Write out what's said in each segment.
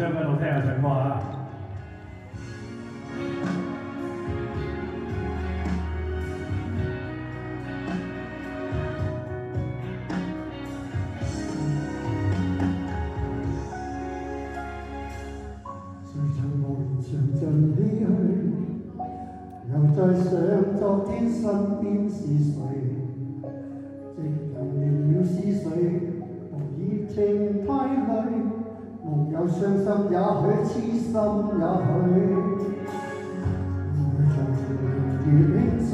張俾我聽下唱歌啊！常盡唏噓，又再想昨天身邊是誰？夕陽明了是誰？無意情太累，夢有傷心也許痴心也許，愛從越輕碎。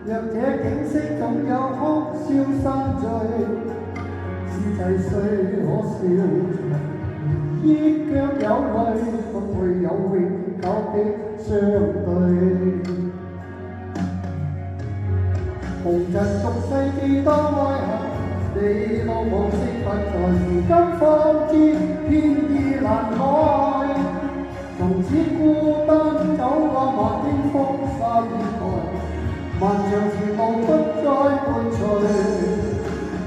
若這景色總有哭笑生醉，是際雖可笑着。依腳有淚，怎會有永久的相對？紅塵俗世幾多愛恨，地老往昔不再，如今方知天意難改。從此孤單走過漫天風沙雨蓋，漫長前路不再伴隨。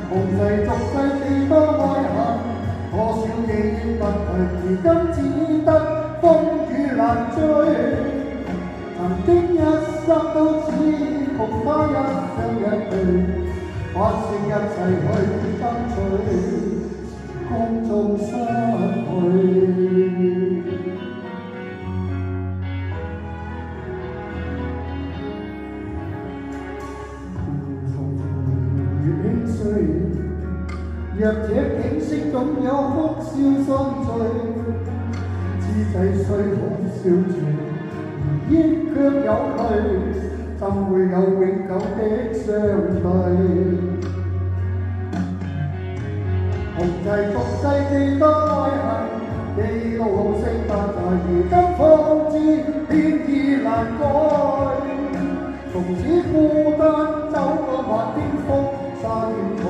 紅塵俗世幾多愛恨。多少記憶不退，如今只得風雨難追。曾經一生都只共他一雙一對，不惜一切去爭取，時光中失去。越輕碎。若這景色總有哭笑心醉，知仔雖好笑着，憶卻有淚，怎會有永久的相對？紅塵俗世幾多愛恨，幾多往昔不在，如今方知天意難改。從此孤單走過漫天風沙雨蓋。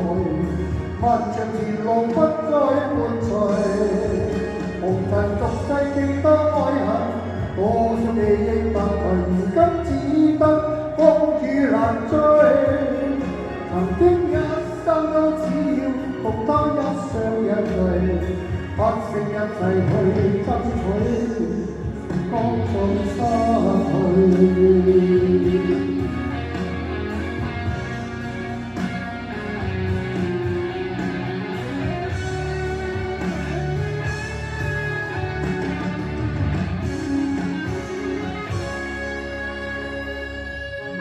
漫長前路不再伴隨，紅塵俗世幾多愛恨，多少記憶不退，如今只得風雨難追。曾經一生都只要共他一雙一對，不惜一切去爭取，光中失去。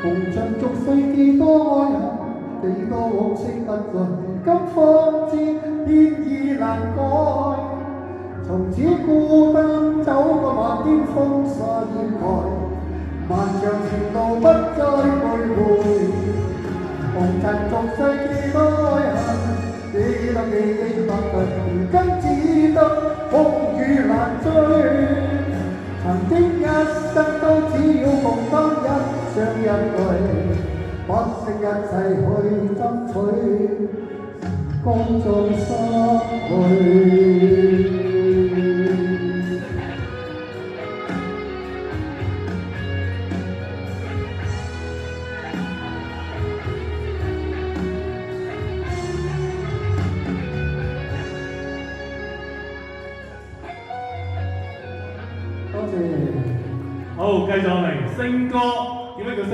紅塵俗世幾多愛恨，幾多往昔不在，如今方知天意難改。從此孤單走過漫天風沙雨蓋，漫長前路不再徘徊。紅塵俗世幾多愛恨，幾多記憶不退，如今只得風雨難追。曾經一生都只要共他一雙一對，不惜一切去爭取，光中失去。多謝。好，繼續嚟星歌，點解叫星？